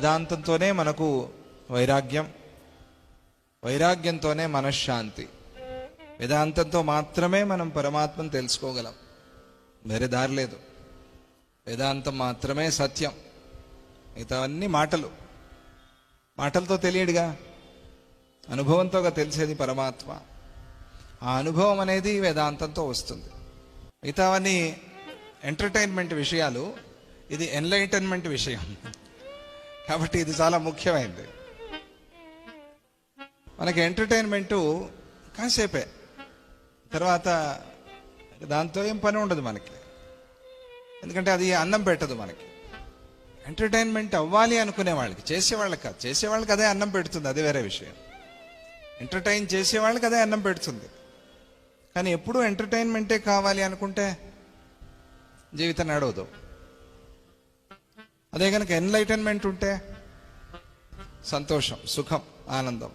వేదాంతంతోనే మనకు వైరాగ్యం, వైరాగ్యంతోనే మనశ్శాంతి. వేదాంతంతో మాత్రమే మనం పరమాత్మను తెలుసుకోగలం, వేరే దారి లేదు. వేదాంతం మాత్రమే సత్యం, మిగతావన్నీ మాటలు. మాటలతో తెలియడుగా, అనుభవంతోగా తెలిసేది పరమాత్మ. ఆ అనుభవం అనేది వేదాంతంతో వస్తుంది. మిగతావన్నీ ఎంటర్టైన్మెంట్ విషయాలు, ఇది ఎన్లైటన్మెంట్ విషయం. కాబట్టి ఇది చాలా ముఖ్యమైనది. మనకి ఎంటర్టైన్మెంటు కాసేపే, తర్వాత దాంతో ఏం పని ఉండదు మనకి, ఎందుకంటే అది అన్నం పెట్టదు మనకి. ఎంటర్టైన్మెంట్ అవ్వాలి అనుకునే వాళ్ళకి, చేసేవాళ్ళకి కాదు, చేసేవాళ్ళకి అదే అన్నం పెడుతుంది, అదే వేరే విషయం. ఎంటర్టైన్ చేసేవాళ్ళకి అదే అన్నం పెడుతుంది. కానీ ఎప్పుడూ ఎంటర్టైన్మెంటే కావాలి అనుకుంటే జీవితం నడవదు. అదే కనుక ఎన్లైటన్మెంట్ ఉంటే సంతోషం, సుఖం, ఆనందం.